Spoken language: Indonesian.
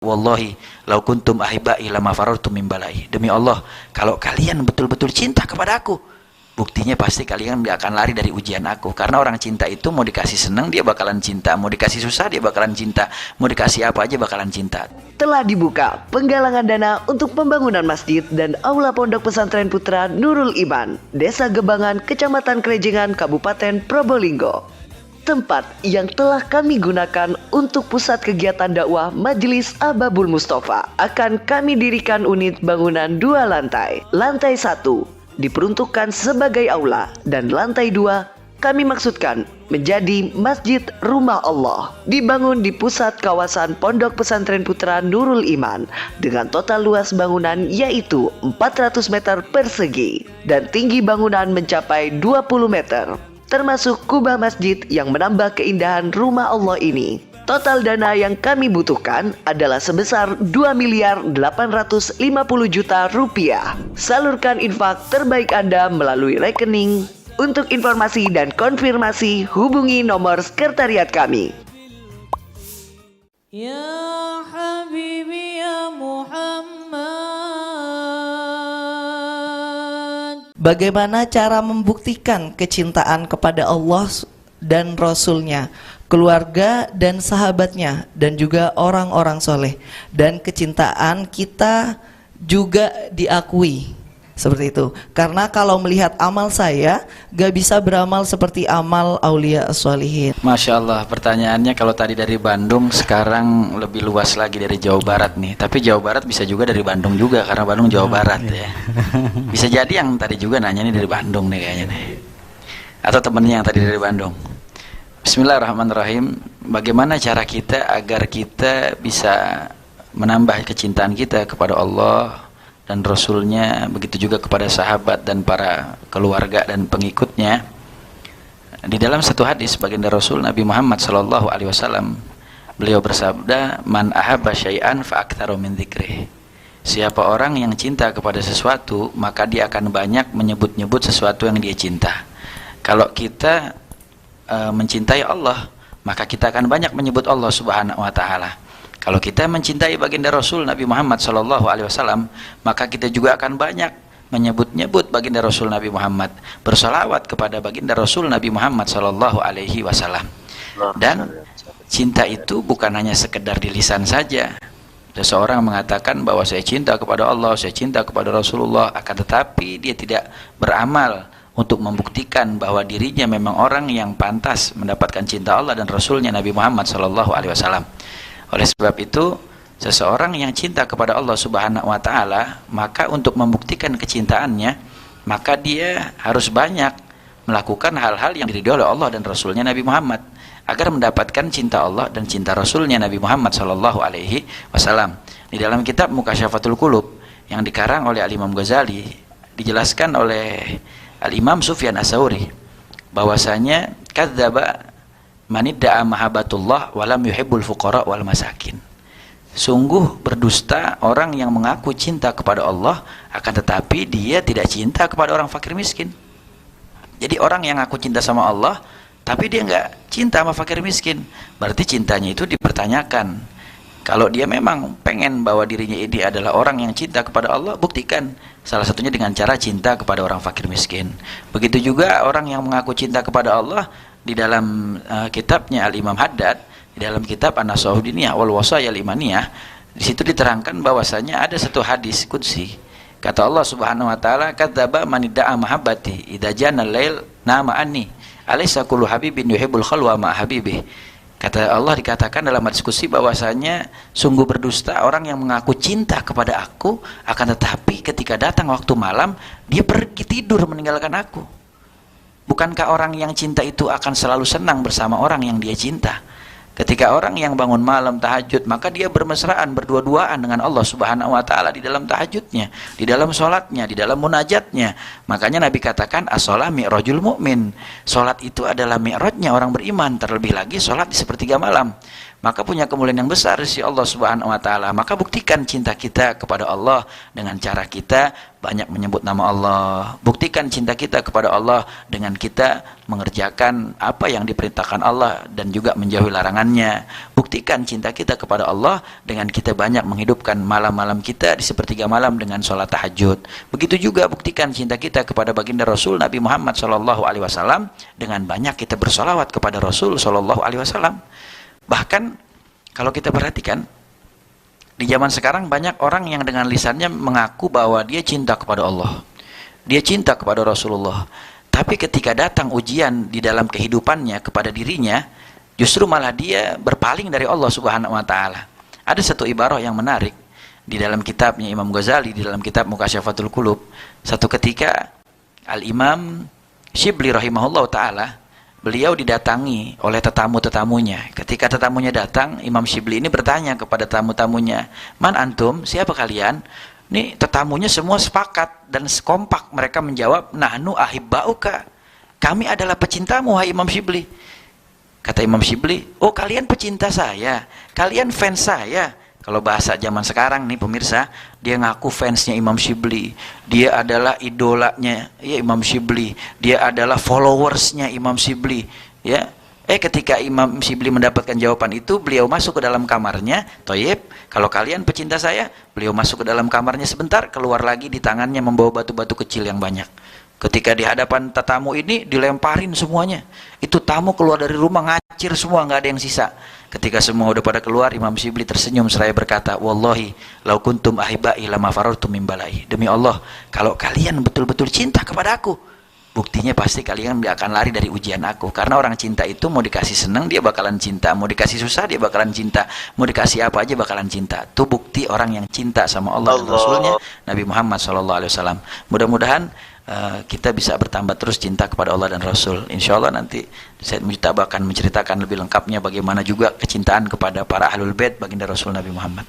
Wallahi lau kuntum ahibai lama farartum min balai. Demi Allah, kalau kalian betul-betul cinta kepada aku, buktinya pasti kalian tidak akan lari dari ujian aku. Karena orang cinta itu mau dikasih senang dia bakalan cinta, mau dikasih susah dia bakalan cinta, mau dikasih apa aja bakalan cinta. Telah dibuka penggalangan dana untuk pembangunan masjid dan aula Pondok Pesantren Putra Nurul Iman, Desa Gebangan, Kecamatan Krejengan, Kabupaten Probolinggo. Tempat yang telah kami gunakan untuk pusat kegiatan dakwah Majelis Ababul Mustofa akan kami dirikan unit bangunan 2 lantai. Lantai 1 diperuntukkan sebagai aula dan lantai 2 kami maksudkan menjadi Masjid Rumah Allah. Dibangun di pusat kawasan Pondok Pesantren Putra Nurul Iman dengan total luas bangunan yaitu 400 meter persegi dan tinggi bangunan mencapai 20 meter. Termasuk kubah masjid yang menambah keindahan rumah Allah ini. Total dana yang kami butuhkan adalah sebesar 2.850.000.000 rupiah. Salurkan infak terbaik Anda melalui rekening. Untuk informasi dan konfirmasi hubungi nomor sekretariat kami. Ya Habibi ya Muhammad. Bagaimana cara membuktikan kecintaan kepada Allah dan Rasul-Nya, keluarga dan sahabatnya, dan juga orang-orang soleh. Dan kecintaan kita juga diakui. Seperti itu. Karena kalau melihat amal saya, gak bisa beramal seperti amal aulia sholihin. Masya Allah, pertanyaannya kalau tadi dari Bandung, sekarang lebih luas lagi dari Jawa Barat nih. Tapi Jawa Barat bisa juga dari Bandung juga, karena Bandung Jawa Barat ya. Bisa jadi yang tadi juga nanya nih dari Bandung nih kayaknya nih. Atau temennya yang tadi dari Bandung. Bismillahirrahmanirrahim. Bagaimana cara kita agar kita bisa menambah kecintaan kita kepada Allah dan Rasulnya, begitu juga kepada sahabat dan para keluarga dan pengikutnya. Di dalam satu hadis baginda Rasul Nabi Muhammad SAW, beliau bersabda, man ahabba syai'an fa aktsaru min dzikrih. Siapa orang yang cinta kepada sesuatu, maka dia akan banyak menyebut-nyebut sesuatu yang dia cinta. Kalau kita mencintai Allah, maka kita akan banyak menyebut Allah Subhanahu wa taala. Kalau kita mencintai baginda Rasul Nabi Muhammad SAW, maka kita juga akan banyak menyebut-nyebut baginda Rasul Nabi Muhammad, bersalawat kepada baginda Rasul Nabi Muhammad SAW. Dan cinta itu bukan hanya sekedar di lisan saja. Seseorang mengatakan bahwa saya cinta kepada Allah, saya cinta kepada Rasulullah, akan tetapi dia tidak beramal untuk membuktikan bahwa dirinya memang orang yang pantas mendapatkan cinta Allah dan Rasulnya Nabi Muhammad SAW. Oleh sebab itu, seseorang yang cinta kepada Allah Subhanahu wa taala, maka untuk membuktikan kecintaannya, maka dia harus banyak melakukan hal-hal yang diridhoi oleh Allah dan Rasulnya Nabi Muhammad agar mendapatkan cinta Allah dan cinta Rasulnya Nabi Muhammad SAW. Di dalam kitab Mukasyafatul Qulub yang dikarang oleh Al-Imam Ghazali, dijelaskan oleh Al-Imam Sufyan Ats-Tsauri bahwasanya kadzdzaba manidda'a mahabbatullah walam yuhibbul fuqara wal masakin. Sungguh berdusta orang yang mengaku cinta kepada Allah akan tetapi dia tidak cinta kepada orang fakir miskin. Jadi orang yang ngaku cinta sama Allah tapi dia nggak cinta sama fakir miskin, berarti cintanya itu dipertanyakan. Kalau dia memang pengen bahwa dirinya ini adalah orang yang cinta kepada Allah, buktikan. Salah satunya dengan cara cinta kepada orang fakir miskin. Begitu juga orang yang mengaku cinta kepada Allah, di dalam kitabnya Al-Imam Haddad, di dalam kitab An-Nashihah Diniyah wal Wasaya Al-Imaniyah, di situ diterangkan bahwasanya ada satu hadis qudsi. Kata Allah Subhanahu wa taala, kadzdzaba man idda'a mahabbati idza jana al-lail nama anni alaysa kullu habibin yuhibbul khalwa ma habibih. Kata Allah, dikatakan dalam hadis qudsi bahwasanya sungguh berdusta orang yang mengaku cinta kepada aku, akan tetapi ketika datang waktu malam dia pergi tidur meninggalkan aku. Bukankah orang yang cinta itu akan selalu senang bersama orang yang dia cinta? Ketika orang yang bangun malam tahajud, maka dia bermesraan, berdua-duaan dengan Allah Subhanahu wa taala di dalam tahajudnya, di dalam sholatnya, di dalam munajatnya. Makanya Nabi katakan as-shalah mi'rajul mu'min. Sholat itu adalah mi'rajnya orang beriman, terlebih lagi sholat di sepertiga malam. maka punya kemuliaan yang besar di sisi Allah Subhanahu wa taala. Maka buktikan cinta kita kepada Allah dengan cara kita banyak menyebut nama Allah. Buktikan cinta kita kepada Allah dengan kita mengerjakan apa yang diperintahkan Allah dan juga menjauhi larangannya. Buktikan cinta kita kepada Allah dengan kita banyak menghidupkan malam-malam kita di sepertiga malam dengan sholat tahajud. Begitu juga buktikan cinta kita kepada baginda Rasul Nabi Muhammad SAW dengan banyak kita bersolawat kepada Rasul SAW. Bahkan kalau kita perhatikan di zaman sekarang banyak orang yang dengan lisannya mengaku bahwa dia cinta kepada Allah, dia cinta kepada Rasulullah, tapi ketika datang ujian di dalam kehidupannya kepada dirinya, justru malah dia berpaling dari Allah Subhanahu wa taala. Ada satu ibarah yang menarik di dalam kitabnya Imam Ghazali, di dalam kitab Mukasyafatul Qulub. Satu ketika Al-Imam Syibli rahimahullah ta'ala, beliau didatangi oleh tetamu-tetamunya. Ketika tetamunya datang, Imam Syibli ini bertanya kepada tamu-tamunya, "Man antum? Siapa kalian?" Nih tetamunya semua sepakat dan kompak mereka menjawab, "Nahnu ahibbauka." Kami adalah pecintamu, wahai Imam Syibli. Kata Imam Syibli, "Oh, kalian pecinta saya, kalian fans saya." Kalau bahasa zaman sekarang nih pemirsa, dia ngaku fansnya Imam Syibli, dia adalah idolanya ya Imam Syibli, dia adalah followersnya Imam Syibli, ya. Ketika Imam Syibli mendapatkan jawaban itu, beliau masuk ke dalam kamarnya. Toyib, kalau kalian pecinta saya, beliau masuk ke dalam kamarnya sebentar, keluar lagi di tangannya membawa batu-batu kecil yang banyak. Ketika di hadapan tetamu ini dilemparin semuanya. Itu tamu keluar dari rumah ngacir semua, nggak ada yang sisa. Ketika semua udah pada keluar, Imam Syibli tersenyum seraya berkata, "Wallahi, lau kuntum ahibai lama farartum min balai." Demi Allah, kalau kalian betul-betul cinta kepada aku, buktinya pasti kalian akan lari dari ujian aku. Karena orang cinta itu mau dikasih senang dia bakalan cinta, mau dikasih susah dia bakalan cinta, mau dikasih apa aja bakalan cinta. Itu bukti orang yang cinta sama Allah dan Rasulnya Nabi Muhammad SAW. Mudah-mudahan kita bisa bertambah terus cinta kepada Allah dan Rasul. Insya Allah nanti saya akan menceritakan lebih lengkapnya bagaimana juga kecintaan kepada para ahlul bait baginda Rasul Nabi Muhammad.